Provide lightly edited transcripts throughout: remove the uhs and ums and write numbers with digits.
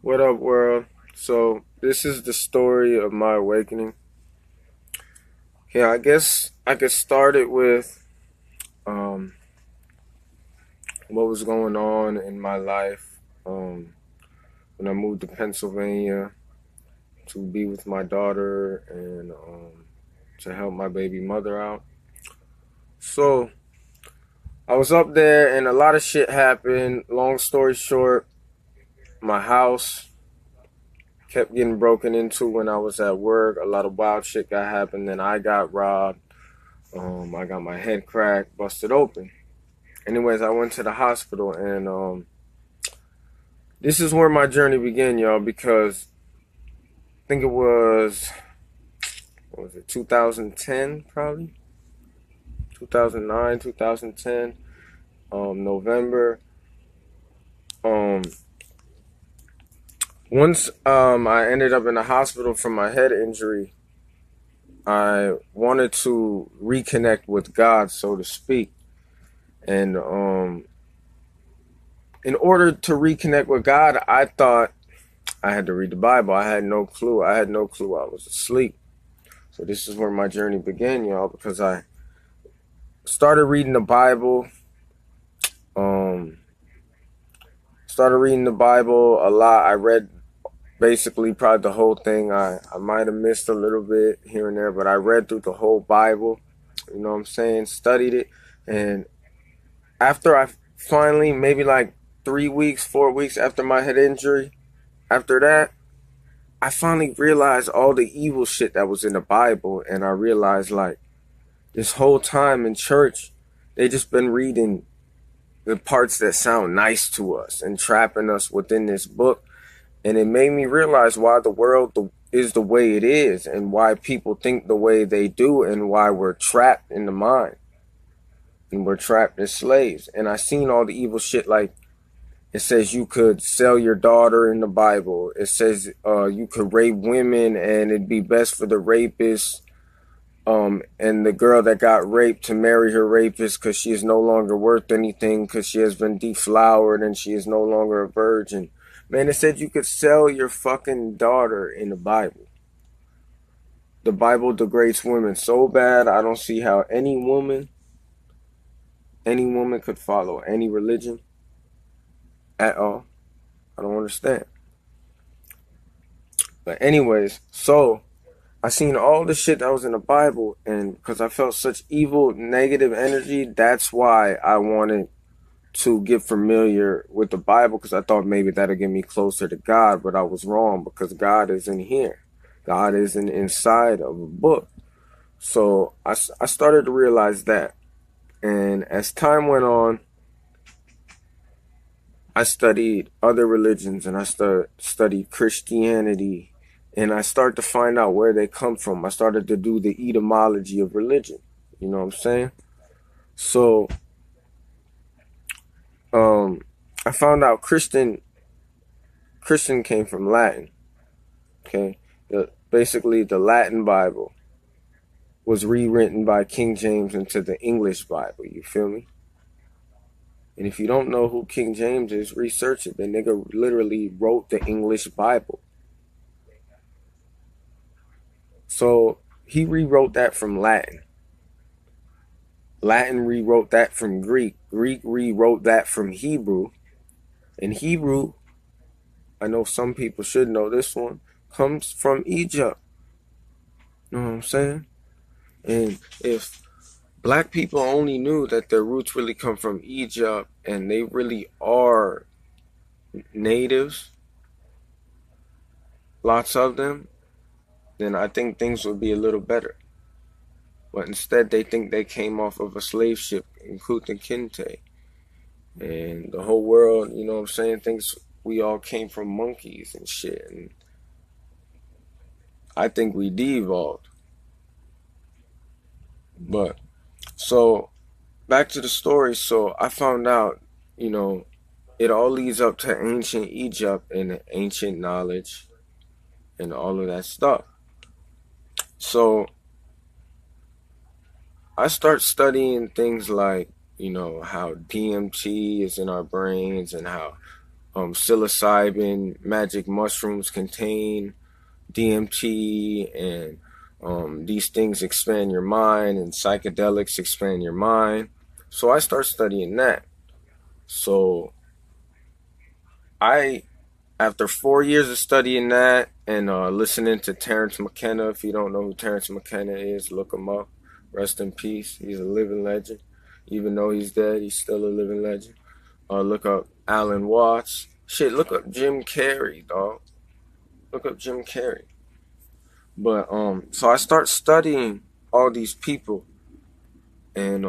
What up, world? So, this is the story of my awakening. Yeah, I guess I could start it with um, what was going on in my life when I moved to Pennsylvania to be with my daughter and to help my baby mother out. So, I was up there and a lot of shit happened. Long story short, my house kept getting broken into when I was at work. A lot of wild shit got happened. Then I got robbed. I got my head cracked, busted open. Anyways, I went to the hospital, and this is where my journey began, y'all. Because I think it was, what was it, 2010, probably 2009, 2010, November. Um, once I ended up in the hospital from my head injury, I wanted to reconnect with God, so to speak, and in order to reconnect with God, I thought I had to read the Bible. I had no clue. I had no clue I was asleep. So this is where my journey began, y'all, because I started reading the Bible. Um, Started reading the Bible a lot. I read basically probably the whole thing. I might have missed a little bit here and there, but I read through the whole Bible. You know what I'm saying? Studied it. And after I finally, maybe like 3 weeks, 4 weeks after my head injury, after that, I finally realized all the evil shit that was in the Bible. And I realized, like, this whole time in church, they just been reading the parts that sound nice to us and trapping us within this book. And it made me realize why the world is the way it is and why people think the way they do and why we're trapped in the mind and we're trapped as slaves. And I seen all the evil shit, like it says you could sell your daughter in the Bible. It says you could rape women and it'd be best for the rapist and the girl that got raped to marry her rapist because she is no longer worth anything because she has been deflowered and she is no longer a virgin. Man, it said you could sell your fucking daughter in the Bible. The Bible degrades women so bad, I don't see how any woman could follow any religion at all. I don't understand. But anyways, so I seen all the shit that was in the Bible, and because I felt such evil, negative energy, that's why I wanted to get familiar with the Bible, because I thought maybe that'll get me closer to God, but I was wrong because God is in here. God isn't inside of a book. So I started to realize that. And as time went on, I studied other religions and I studied Christianity, and I started to find out where they come from. I started to do the etymology of religion. You know what I'm saying? So I found out Christian came from Latin. Okay, basically the Latin Bible was rewritten by King James into the English Bible. You feel me? And if you don't know who King James is, research it. The nigga literally wrote the English Bible. So he rewrote that from Latin. Latin rewrote that from Greek. Greek rewrote that from Hebrew. And Hebrew, I know some people should know this one, comes from Egypt. You know what I'm saying? And if black people only knew that their roots really come from Egypt and they really are natives, lots of them, then I think things would be a little better. But instead, they think they came off of a slave ship in Kunta Kinte. And the whole world, you know what I'm saying, thinks we all came from monkeys and shit. And I think we de-evolved. But, so, back to the story. So, I found out, you know, it all leads up to ancient Egypt and ancient knowledge and all of that stuff. So, I start studying things like, you know, how DMT is in our brains and how psilocybin, magic mushrooms contain DMT, and these things expand your mind, and psychedelics expand your mind. So I start studying that. So I, after 4 years of studying that and listening to Terrence McKenna, if you don't know who Terrence McKenna is, look him up. Rest in peace. He's a living legend. Even though he's dead, he's still a living legend. Look up Alan Watts. Shit, look up Jim Carrey, dog. Look up Jim Carrey. But so I start studying all these people and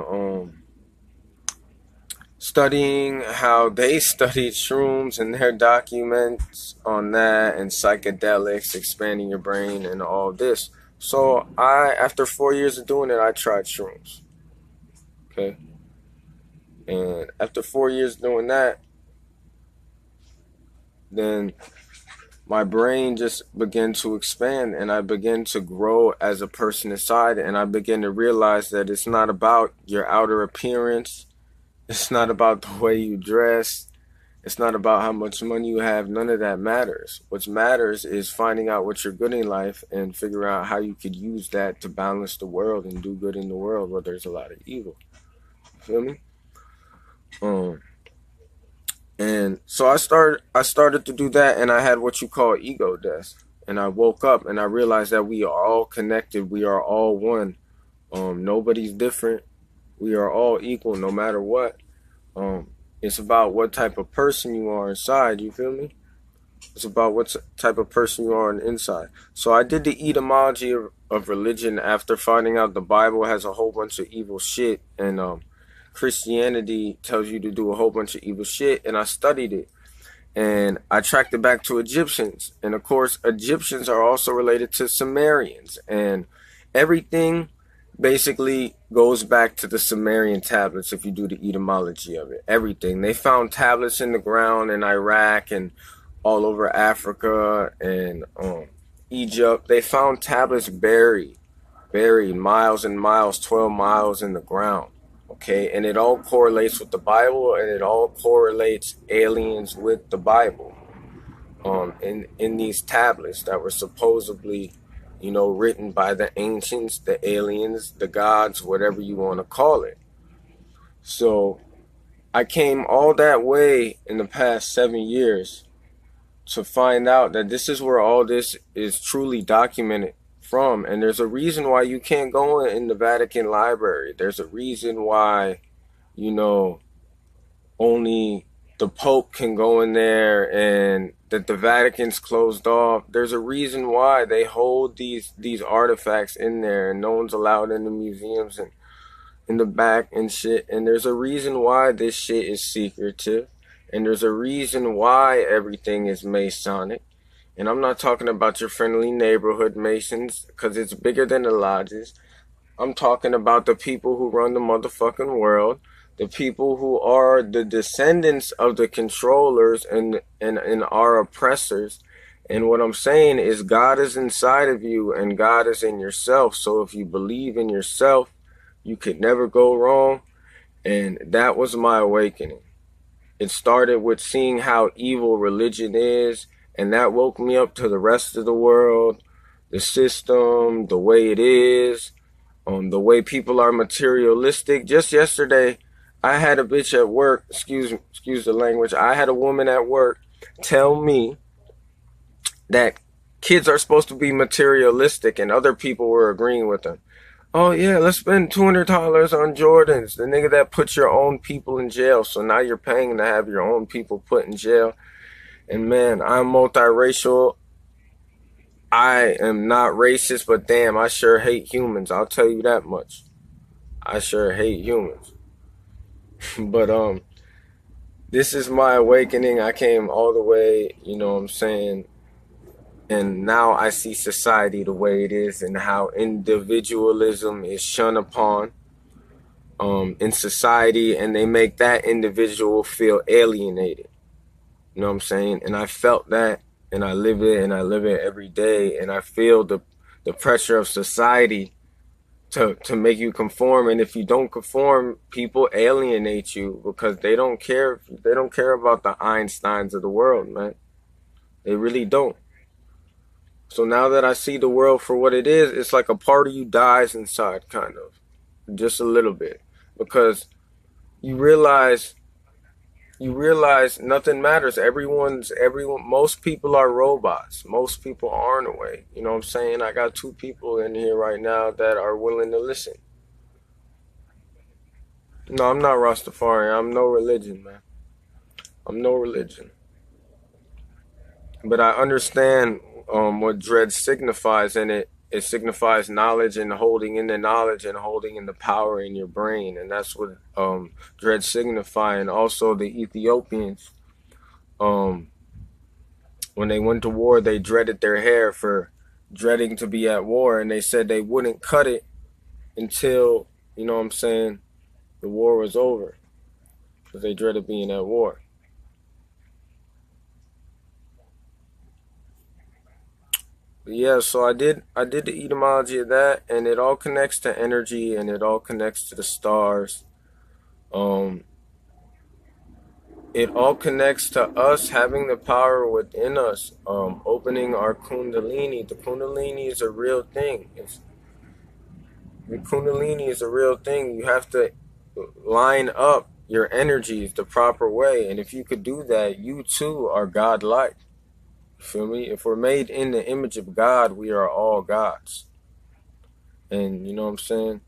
studying how they studied shrooms and their documents on that and psychedelics, expanding your brain and all this. So after 4 years of doing it, I tried shrooms. Okay. And after 4 years doing that, then my brain just began to expand and I began to grow as a person inside. And I began to realize that it's not about your outer appearance. It's not about the way you dress. It's not about how much money you have. None of that matters. What matters is finding out what you're good in life and figuring out how you could use that to balance the world and do good in the world where there's a lot of evil. You feel me? And so I started to do that, and I had what you call ego death. And I woke up and I realized that we are all connected. We are all one. Nobody's different. We are all equal no matter what. It's about what type of person you are inside, you feel me? It's about what type of person you are on the inside. So I did the etymology of religion after finding out the Bible has a whole bunch of evil shit, and Christianity tells you to do a whole bunch of evil shit, and I studied it. And I tracked it back to Egyptians. And of course, Egyptians are also related to Sumerians. And everything basically goes back to the Sumerian tablets if you do the etymology of it. Everything. They found tablets in the ground in Iraq and all over Africa and Egypt. They found tablets buried miles and miles, 12 miles in the ground. Okay, and it all correlates with the Bible, and it all correlates aliens with the Bible. In these tablets that were supposedly, written by the ancients, the aliens, the gods, whatever you want to call it. So I came all that way in the past 7 years to find out that this is where all this is truly documented from. And there's a reason why you can't go in the Vatican library. There's a reason why, only the Pope can go in there and that the Vatican's closed off. There's a reason why they hold these artifacts in there and no one's allowed in the museums and in the back and shit. And there's a reason why this shit is secretive. And there's a reason why everything is Masonic. And I'm not talking about your friendly neighborhood Masons, because it's bigger than the lodges. I'm talking about the people who run the motherfucking world, the people who are the descendants of the controllers and our oppressors. And what I'm saying is God is inside of you and God is in yourself. So if you believe in yourself, you could never go wrong. And that was my awakening. It started with seeing how evil religion is. And that woke me up to the rest of the world, the system, the way it is, the way people are materialistic. Just yesterday, I had a bitch at work, excuse the language, I had a woman at work tell me that kids are supposed to be materialistic, and other people were agreeing with them. Oh yeah, let's spend $200 on Jordans, the nigga that put your own people in jail. So now you're paying to have your own people put in jail. And man, I'm multiracial. I am not racist, but damn, I sure hate humans. I'll tell you that much. I sure hate humans. But this is my awakening. I came all the way, you know what I'm saying? And now I see society the way it is and how individualism is shunned upon in society, and they make that individual feel alienated. You know what I'm saying? And I felt that, and I live it, and I live it every day, and I feel the pressure of society to make you conform. And if you don't conform, people alienate you because they don't care about the Einsteins of the world, man. They really don't. So now that I see the world for what it is, it's like a part of you dies inside, kind of, just a little bit, because you realize nothing matters. Everyone, most people are robots. Most people are in a way. You know what I'm saying? I got two people in here right now that are willing to listen. No, I'm not Rastafarian. I'm no religion, man. I'm no religion. But I understand what dread signifies, and it signifies knowledge and holding in the knowledge and holding in the power in your brain, and that's what dread signify. And also the Ethiopians, um, when they went to war, they dreaded their hair for dreading to be at war, and they said they wouldn't cut it until, you know what I'm saying, the war was over, because they dreaded being at war. But yeah, so I did the etymology of that, and it all connects to energy, and it all connects to the stars. Um, it all connects to us having the power within us, opening our kundalini. The kundalini is a real thing. The kundalini is a real thing. You have to line up your energies the proper way, and if you could do that, you too are godlike. You feel me? If we're made in the image of God, we are all gods. And you know what I'm saying?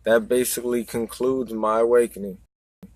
That basically concludes my awakening.